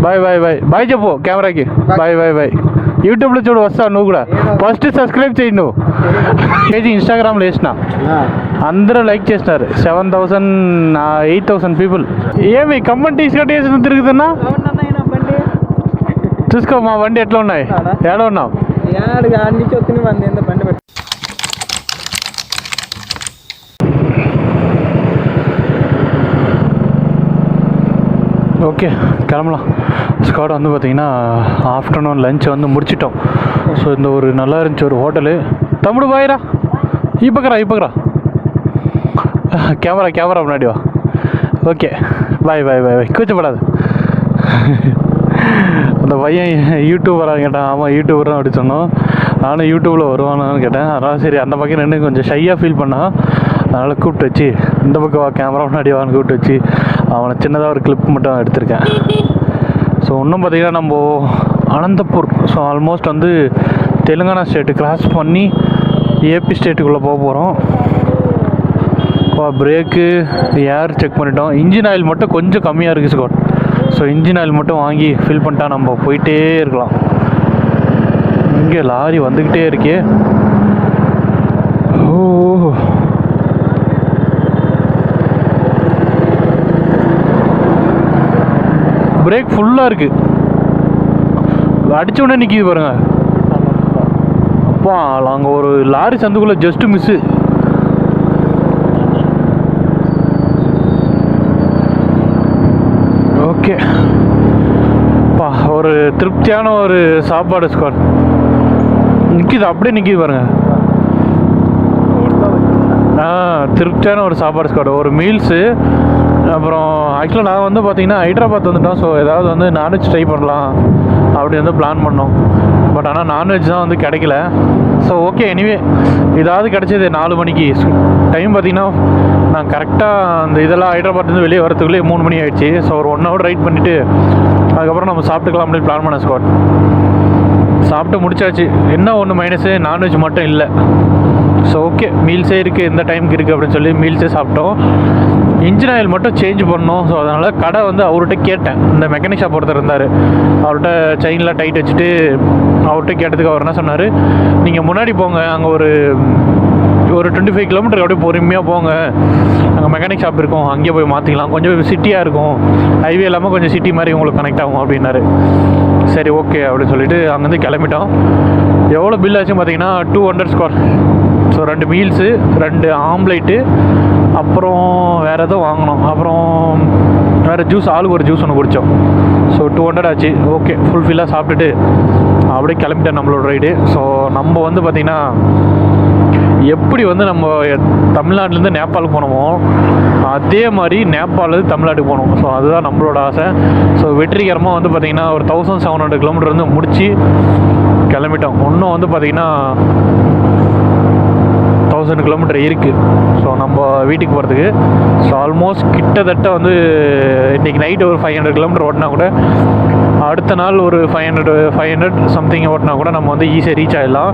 Bye bye bye bye చెప్పు కెమెరాకి. Bye bye bye. యూట్యూబ్లో చూడు వస్తావు నువ్వు కూడా. ఫస్ట్ సబ్స్క్రైబ్ చేయి నువ్వు. కేజీ ఇన్స్టాగ్రామ్లో వేసిన అందరూ లైక్ చేసినారు. 7,000 8,000 పీపుల్. ఏమి ఖమ్మం టీ షర్ట్ వేసిన తిరుగుతున్నా? చూసుకో మా బండి ఎట్లా ఉన్నాయి. ఏడ ఉన్నావు? ஓகே கிளம்பலாம். ஸ்காட் வந்து பார்த்திங்கன்னா ஆஃப்டர்நூன் லஞ்ச் வந்து முடிச்சிட்டோம். ஸோ இந்த ஒரு நல்லா இருந்துச்சு ஒரு ஹோட்டலு. தம்புடு பாயிரா இப்போக்கறா கேமரா முன்னாடி வா. ஓகே பாய் பாய் பாய் பாய். கூச்சப்படாது. அந்த பையன் யூடியூபராக கேட்டான். ஆமாம் யூடியூபர் தான் அப்படி சொன்னோம். நானும் யூடியூப்பில் வருவானான்னு கேட்டேன். அதனால் சரி அந்த பக்கம் நின்று கொஞ்சம் ஷையாக ஃபீல் பண்ணான். அதனால் கூப்பிட்டு வச்சு இந்த பக்கம் வா கேமரா முன்னாடி வான்னு கூப்பிட்டு வச்சு அவனை சின்னதாக ஒரு கிளிப் மட்டும் எடுத்திருக்கேன். ஸோ இன்னும் பார்த்திங்கன்னா நம்ம அனந்தப்பூர், ஸோ ஆல்மோஸ்ட் வந்து தெலுங்கானா ஸ்டேட்டு கிராஸ் பண்ணி ஏபி ஸ்டேட்டுக்குள்ளே போக போகிறோம். பிரேக்கு ஏர் செக் பண்ணிட்டோம். இன்ஜின் ஆயில் மட்டும் கொஞ்சம் கம்மியாக இருக்குது ஸ்காட். ஸோ இன்ஜின் ஆயில் மட்டும் வாங்கி ஃபில் பண்ணிட்டா நம்ம போயிட்டே இருக்கலாம். இங்கே லாரி வந்துக்கிட்டே இருக்கே. ஓ பிரேக் ஃபுல்லாக இருக்குது. அடித்த உடனே நிற்கிது பாருங்க. அப்பா அங்கே ஒரு லாரி சந்துக்குள்ளே ஜஸ்ட்டு மிஸ்ஸு. ஓகே பா ஒரு திருப்தியான ஒரு சாப்பாடு ஸ்காட். நிற்கிது அப்படியே நிற்கிது பாருங்க. திருப்தியான ஒரு சாப்பாடு ஸ்காட். ஒரு மீல்ஸு. அப்புறம் ஆக்சுவலாக நான் வந்து பார்த்திங்கன்னா ஹைதராபாத் வந்துட்டோம். ஸோ ஏதாவது வந்து நான்வெஜ் ட்ரை பண்ணலாம் அப்படி வந்து பிளான் பண்ணோம். பட் ஆனால் நான்வெஜ் தான் வந்து கிடைக்கல. ஸோ ஓகே எனிவே இதாவது கிடச்சிது 4 மணிக்கு. டைம் பார்த்திங்கன்னா நான் கரெக்டாக அந்த இதெல்லாம் ஹைதராபாத்லேருந்து வெளியே வரத்துக்குள்ளே 3 மணி ஆகிடுச்சு. ஸோ ஒரு 1 ஹவர் ரைட் பண்ணிவிட்டு அதுக்கப்புறம் நம்ம சாப்பிட்டுக்கலாம் அப்படின்னு பிளான் பண்ண ஸ்காட். சாப்பிட்டு முடிச்சாச்சு. என்ன ஒன்று மைனஸு, நான்வெஜ் மட்டும் இல்லை. ஸோ ஓகே மீல்ஸே இருக்குது, எந்த டைமுக்கு இருக்குது அப்படின்னு சொல்லி மீல்ஸே சாப்பிட்டோம். இன்ஜின் ஆயில் மட்டும் சேஞ்ச் பண்ணோம். ஸோ அதனால் கடை வந்து அவர்கிட்ட கேட்டேன். இந்த மெக்கானிக் ஷாப் ஒருத்தர் இருந்தார். அவர்கிட்ட செயினில் டைட் வச்சுட்டு அவர்கிட்ட கேட்டதுக்கு அவர் என்ன சொன்னார், நீங்கள் முன்னாடி போங்க, அங்கே ஒரு 25 கிலோமீட்டருக்கு அப்படியே பொறுமையாக போங்க, அங்கே மெக்கானிக் ஷாப் இருக்கும், அங்கேயே போய் மாற்றிக்கலாம், கொஞ்சம் சிட்டியாக இருக்கும், ஹைவே இல்லாமல் கொஞ்சம் சிட்டி மாதிரி உங்களுக்கு கனெக்ட் ஆகும் அப்படின்னாரு. சரி ஓகே அப்படின்னு சொல்லிட்டு அங்கேருந்து கிளம்பிட்டோம். எவ்வளோ பில் ஆச்சுன்னு பார்த்தீங்கன்னா 200 ஸ்கொயர். ஸோ 2 மீல்ஸு, 2 ஆம்லேட்டு, அப்புறம் வேறு எதுவும் வாங்கினோம். அப்புறம் வேறு ஜூஸ், ஆளுக்கு ஒரு ஜூஸ் ஒன்று குடித்தோம். ஸோ 200 ஆச்சு. ஓகே ஃபுல்ஃபில்லாக சாப்பிட்டுட்டு அப்படியே கிளம்பிட்டேன் நம்மளோட ரைடு. ஸோ நம்ம வந்து பார்த்திங்கன்னா எப்படி வந்து நம்ம தமிழ்நாட்டிலேருந்து நேபாளுக்கு போனோமோ அதே மாதிரி நேபாளிலேருந்து தமிழ்நாட்டுக்கு போனோம். ஸோ அதுதான் நம்மளோட ஆசை. ஸோ வெற்றிகரமாக வந்து பார்த்திங்கன்னா ஒரு 1700 கிலோமீட்டர் வந்து முடித்து கிளம்பிட்டோம். இன்னும் வந்து பார்த்திங்கன்னா 1000 கிலோமீட்டர் இருக்குது. ஸோ நம்ம வீட்டுக்கு போகிறதுக்கு. ஸோ ஆல்மோஸ்ட் கிட்டத்தட்ட வந்து இன்றைக்கி நைட்டு ஒரு 500 கிலோமீட்டர் ஓட்டினா கூட அடுத்த நாள் ஒரு 500 சம்திங் ஓட்டினா கூட நம்ம வந்து ஈஸியாக ரீச் ஆகிடலாம்.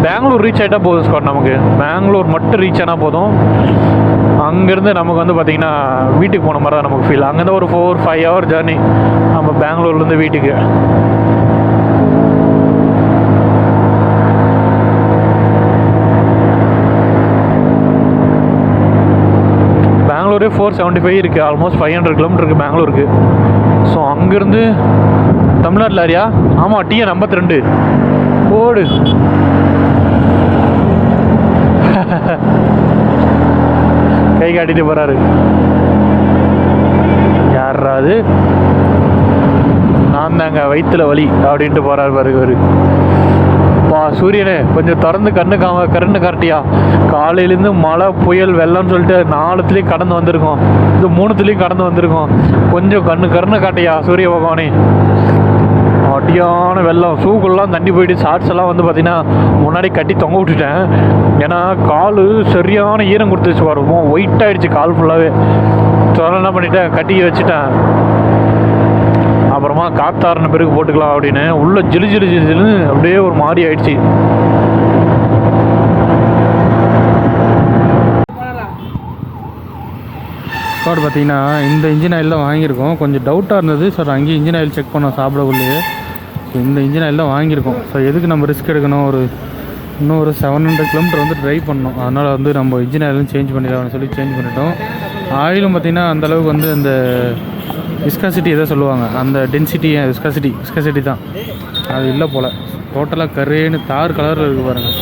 பெங்களூர் ரீச் ஆகிட்டா போதும் ஸ்காட். நமக்கு பெங்களூர் மட்டும் ரீச் ஆனால் போதும். அங்கேருந்து நமக்கு வந்து பார்த்திங்கன்னா வீட்டுக்கு போன மாதிரி தான் நமக்கு ஃபீல். அங்கேருந்து ஒரு 4-5 ஹவர் ஜேர்னி நம்ம பெங்களூர்லேருந்து வீட்டுக்கு. பெங்களூரே 475 இருக்குது. ஆல்மோஸ்ட் 500 கிலோமீட்டர் இருக்குது பெங்களூருக்கு. ஸோ அங்கேருந்து தமிழ்நாட்டில் அறியா? ஆமாம் TN 52 ஓடு. கை காட்டிட்டு போகிறாரு. யாராவது நான் தாங்க வயிற்றுல வலி அப்படின்ட்டு போகிறாரு பாருங்க. சூரியனே கொஞ்சம் திறந்து கரண்டு காட்டியா. காலையிலேருந்து மழை புயல் வெள்ளம்னு சொல்லிட்டு 4த்துலேயும் கடந்து வந்திருக்கோம், இது 3த்துலேயும் கடந்து வந்திருக்கோம். கொஞ்சம் கண்ணு காட்டியா சூரிய பகவானே. அடியான வெள்ளம், ஷூக்குள்ளலாம் தண்ணி போயிட்டு ஷார்ட்ஸ் எல்லாம் வந்து பார்த்திங்கன்னா முன்னாடி கட்டி தொங்க விட்டுட்டேன். ஏன்னா கால் சரியான ஈரம் கொடுத்துச்சு பாருங்க, ஒயிட் ஆகிடுச்சு கால் ஃபுல்லாகவே. ஸோ என்ன பண்ணிட்டேன், கட்டி வச்சுட்டேன். அப்புறமா காத்தாறின பிறகு போட்டுக்கலாம் அப்படின்னு உள்ள ஜிலுன்னு அப்படியே ஒரு மாதிரி ஆயிடுச்சு. ஸ்காட் பார்த்தீங்கன்னா இந்த இன்ஜின் ஆயில் தான் வாங்கியிருக்கோம். கொஞ்சம் டவுட்டாக இருந்தது. ஸோ அங்கேயும் இன்ஜின் ஆயில் செக் பண்ணோம் சாப்பிடக்குள்ளேயே. ஸோ இந்த இன்ஜின் ஆயில் தான் வாங்கியிருக்கோம். ஸோ எதுக்கு நம்ம ரிஸ்க் எடுக்கணும், இன்னும் ஒரு 700 கிலோமீட்டர் வந்து ட்ரைவ் பண்ணோம். அதனால் வந்து நம்ம இன்ஜின் ஆயிலும் சேஞ்ச் பண்ணிடலாம்னு சொல்லி சேஞ்ச் பண்ணிட்டோம். ஆயிலும் பார்த்திங்கன்னா அந்தளவுக்கு வந்து அந்த விஸ்காசிட்டி எதை சொல்லுவாங்க, அந்த டென்சிட்டி விஸ்காசிட்டி தான் அது இல்லை போல். டோட்டலாக கரேன்னு தார் கலரில் இருக்குது பாருங்கள்.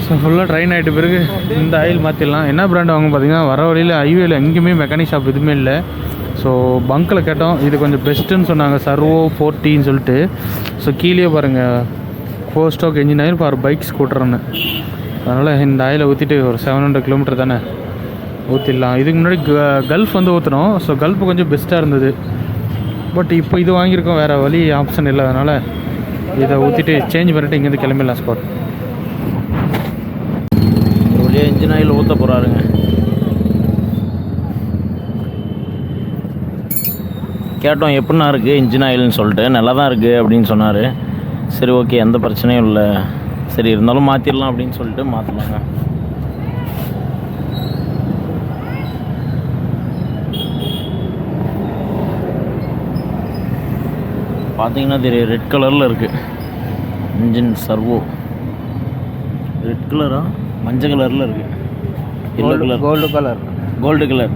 ஸோ ஃபுல்லாக ட்ரைன் ஆகிட்ட பிறகு இந்த ஆயில் மாற்றிடலாம். என்ன பிராண்ட் வாங்க பார்த்தீங்கன்னா, வர வழியில் ஹைவேல எங்கேயுமே மெக்கானிக் ஷாப் எதுவுமே இல்லை. ஸோ பங்க்கில் கேட்டோம், இது கொஞ்சம் பெஸ்ட்டுன்னு சொன்னாங்க, சர்வோ 40 சொல்லிட்டு. ஸோ கீழே பாருங்கள் 4 stroke engine oil for bike ஸ்கூட்டர்னு. அதனால் இந்த ஆயிலை ஊற்றிட்டு ஒரு 700 கிலோமீட்டர் தானே ஊற்றிடலாம். இதுக்கு முன்னாடி கல்ஃப் வந்து ஊற்றினோம். ஸோ கல்ஃப் கொஞ்சம் பெஸ்ட்டாக இருந்தது. பட் இப்போ இது வாங்கியிருக்கோம், வேறு வழி ஆப்ஷன் இல்லை. அதனால் இதை ஊற்றிட்டு சேஞ்ச் பண்ணிவிட்டு இங்கேருந்து கிளம்பிடலாம் ஸ்பாட். ஒரு வழியாக இன்ஜின் ஆயில் ஊற்ற போகிறாருங்க. கேட்டோம் எப்படின்னா இருக்குது இன்ஜின் ஆயில்னு சொல்லிட்டு. நல்லா தான் இருக்குது அப்படின்னு சொன்னார். சரி ஓகே, எந்த பிரச்சனையும் இல்லை, சரி இருந்தாலும் மாற்றிடலாம் அப்படின்னு சொல்லிட்டு மாற்றலாங்க. பார்த்தீங்கன்னா தெரியும், ரெட் கலரில் இருக்குது இன்ஜின் சர்வோ. ரெட் கலரா மஞ்சள் கலரில் இருக்குது, கோல்டு கலர்.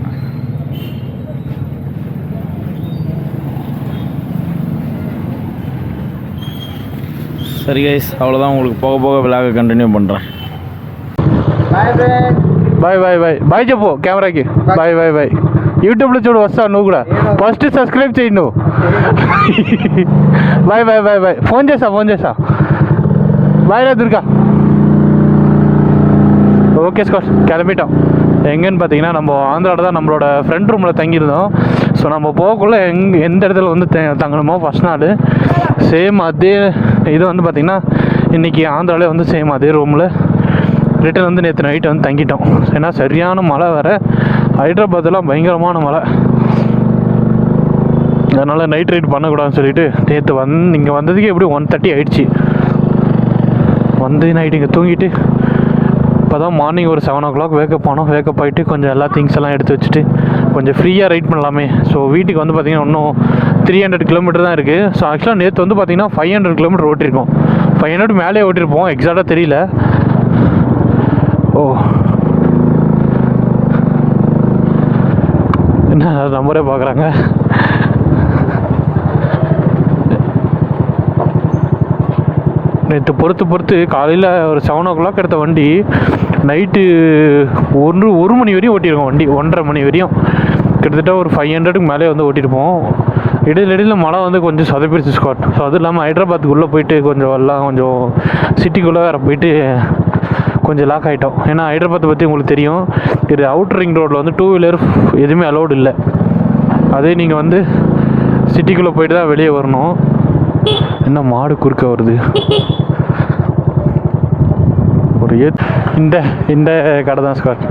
சரி கைஸ், அவ்வளோதான். உங்களுக்கு போக போக விலாக கண்டினியூ பண்ணுறேன். బాయ్ చెప్పు కెమెరాకి. బాయ్ యూట్యూబ్లో చూడు, వస్తా నువ్వు కూడా. ఫస్ట్ సబ్స్క్రైబ్ చేయి నువ్వు. బాయ్ ఫోన్ చేస్తా. బాయ్ రా దుర్గా. ஓகே ஸ்காட், கிளம்பிட்டோம். எங்கேன்னு பார்த்தீங்கன்னா நம்ம ஆந்திராவில் தான் நம்மளோட ஃப்ரெண்ட் ரூமில் தங்கியிருந்தோம். ஸோ நம்ம போகக்குள்ளே எந்த இடத்துல வந்து தங்கணுமோ ஃபஸ்ட் நாள் சேம் அதே இது வந்து பார்த்திங்கன்னா இன்றைக்கி ஆந்திராவிலே வந்து சேம் அதே ரூமில் ரிட்டன் வந்து நேற்று நைட்டு வந்து தங்கிட்டோம். ஏன்னா சரியான மழை வேறு, ஹைதராபாத்லாம் பயங்கரமான மழை. அதனால் நைட் ரைட் பண்ணக்கூடாதுன்னு சொல்லிவிட்டு நேற்று இங்கே வந்ததுக்கு எப்படி 1:30 ஆகிடுச்சி. வந்து நைட்டு இங்கே தூங்கிட்டு இப்போ தான் மார்னிங் ஒரு 7 o'clock வேக்கப் ஆனோம். வேக்கப் ஆகிட்டு கொஞ்சம் எல்லா திங்ஸ் எல்லாம் எடுத்து வச்சுட்டு கொஞ்சம் ஃப்ரீயாக ரைட் பண்ணலாமே. ஸோ வீட்டுக்கு வந்து பார்த்திங்கன்னா இன்னும் 300 கிலோமீட்டர் தான் இருக்குது. ஸோ ஆக்சுவலாக நேற்று வந்து பார்த்திங்கன்னா 500 கிலோமீட்டர் ஓட்டியிருக்கோம். 500 மேலே ஓட்டியிருப்போம், எக்ஸாக்டாக தெரியல. ஓ என்ன நம்பரே பார்க்குறாங்க. நேற்று பொறுத்து காலையில் ஒரு 7 o'clock எடுத்த வண்டி நைட்டு 1 மணி வரையும் ஓட்டியிருக்கோம். வண்டி 1:30 மணி வரையும் கிட்டத்தட்ட ஒரு 500க்கு மேலே வந்து ஓட்டியிருப்போம். இடையில மழை வந்து கொஞ்சம் சொதப்பிடுச்சு ஸ்காட். ஸோ அதுவும் இல்லாமல் ஹைதராபாத்துக்குள்ளே போயிட்டு கொஞ்சம் சிட்டிக்குள்ளே வேறு போயிட்டு கொஞ்சம் லாக் ஆகிட்டோம். ஏன்னா ஹைதராபாத்தை பற்றி உங்களுக்கு தெரியும், இது அவுட்டர் ரிங் ரோட்டில் வந்து 2 வீலர் எதுவுமே அலோடு இல்லை. அதே நீங்கள் வந்து சிட்டிக்குள்ளே போயிட்டு தான் வெளியே வரணும். என்ன மாடு குறுக்க வருது. ஒரு இந்த கடை தான் ஸ்காட்.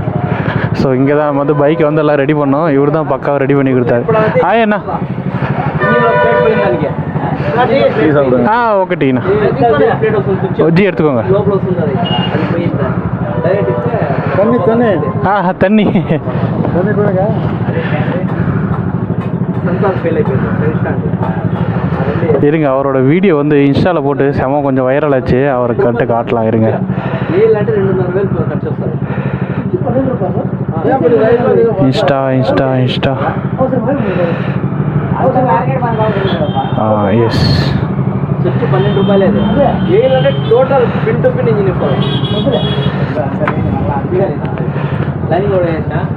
ஸோ இங்கே தான் வந்து பைக்கை வந்து எல்லாம் ரெடி பண்ணோம். இவர் தான் பக்காவாக ரெடி பண்ணி கொடுத்தாரு. அண்ணா ஓகே டீண்ணா ஜி எடுத்துக்கோங்க. தண்ணி இருங்க, அவரோட வீடியோ வந்து இன்ஸ்டாவில் போட்டு செம கொஞ்சம் வைரல் ஆச்சு. அவரை கட்டு காட்டலாம் இருங்க. இன்ஸ்டா எஸ்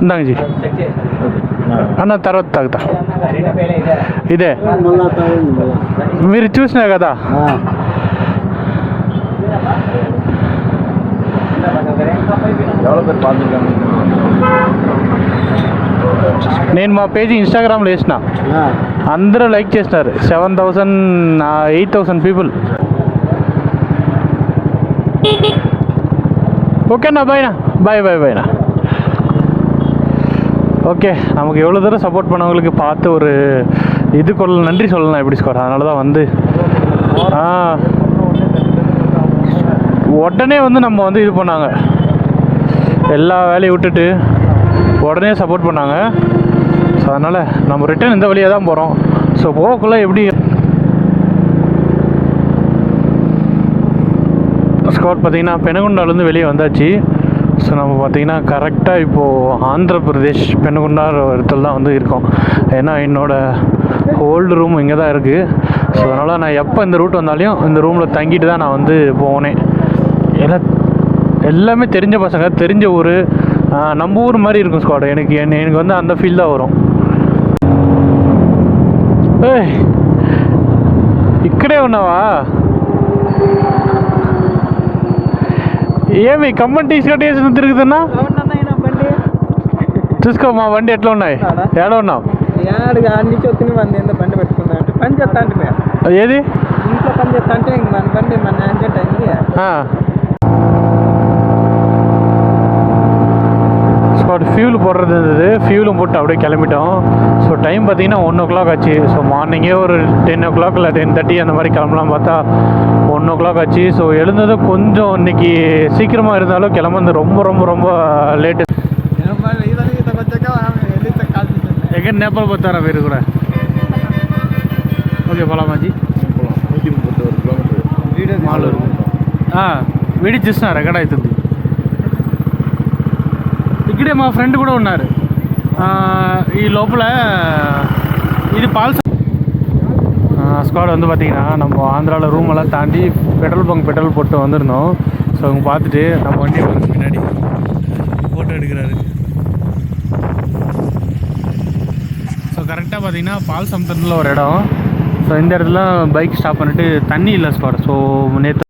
ఇందాక జీ అన్న తర్వాత తాగుతా. ఇదే మీరు చూసినా కదా. నేను మా పేజీ ఇన్స్టాగ్రామ్లో వేసిన, అందరూ లైక్ చేసినారు. 7,000 8,000 పీపుల్. ஓகேண்ணா பாய்ண்ணா. ஓகே, நமக்கு எவ்வளோ தூரம் சப்போர்ட் பண்ணவங்களுக்கு பார்த்து ஒரு நன்றி சொல்லலாம் எப்படி ஸ்கோர். அதனால தான் வந்து உடனே வந்து நம்ம வந்து இது பண்ணாங்க, எல்லா வேலையும் விட்டுட்டு உடனே சப்போர்ட் பண்ணாங்க. ஸோ அதனால் நம்ம ரிட்டர்ன் இந்த வழியாக தான் போகிறோம். ஸோ போகக்குள்ளே எப்படி ஸ்காட் பார்த்திங்கன்னா பெனகுண்டாலேருந்து வெளியே வந்தாச்சு. ஸோ நம்ம பார்த்திங்கன்னா கரெக்டாக இப்போது ஆந்திர பிரதேஷ் பெனகுண்டார் இடத்துல தான் வந்து இருக்கோம். ஏன்னா என்னோடய ஓல்டு ரூம் இங்கே தான் இருக்குது. ஸோ அதனால் நான் எப்போ இந்த ரூட் வந்தாலையும் இந்த ரூமில் தங்கிட்டு தான் நான் வந்து போனேன். ஏன்னா எல்லாமே தெரிஞ்ச பசங்க, தெரிஞ்ச ஊர், நம்ம ஊர் மாதிரி இருக்கும் ஸ்குவாட். எனக்கு வந்து அந்த ஃபீல் தான் வரும். ஏய் ఇక్కడే ఉన్నావా? ఏమి ఖమ్మం టీ-షర్ట్ వేసి తిరుగుతున్నా? చూసుకోమా బండి ఎట్లా ఉన్నాయి? ఏడ ఉన్నావు? ఏది ఇంట్లో పని చేస్తా అంటే మన బండి మన యాక్సిడెంట్ అయింది. ஸ்குவாட் ஃபியூல் போடுறது இருந்தது. ஃபியூலும் போட்டு அப்படியே கிளம்பிட்டோம். ஸோ டைம் பார்த்திங்கன்னா 1 o'clock ஆச்சு. ஸோ மார்னிங்கே ஒரு 10 o'clock இல்லை 10:30 அந்த மாதிரி கிளம்பலாம் பார்த்தா 1 o'clock ஆச்சு. ஸோ எழுந்ததும் கொஞ்சம் இன்றைக்கி சீக்கிரமாக இருந்தாலும் கிளம்புறது ரொம்ப ரொம்ப ரொம்ப லேட்டு. எங்கே நேபாள் பத்தாரா பேர் கூட ఓకే పోలామాజీ 131 కిలోమీటర్ మాలూరు. వీడియో చూస్తున్నారు ఎక్కడ అవుతుంది. ఇక్కడే మా ఫ్రెండ్ కూడా ఉన్నారు. ఈ లోపల ఇది పాల్స్ ஸ்குவாட் வந்து பார்த்திங்கன்னா நம்ம ஆந்திராவில் ரூம் எல்லாம் தாண்டி பெட்ரோல் பங்க் பெட்ரோல் போட்டு வந்திருந்தோம். ஸோ அவங்க பார்த்துட்டு நம்ம வண்டியை பின்னாடி ஃபோட்டோ எடுக்கிறாரு. ஸோ கரெக்டாக பார்த்திங்கன்னா பால் சமுத்திரத்தில் ஒரு இடம். ஸோ இந்த இடத்துல பைக் ஸ்டாப் பண்ணிவிட்டு தண்ணி இல்லை ஸ்குவாட். ஸோ நேற்று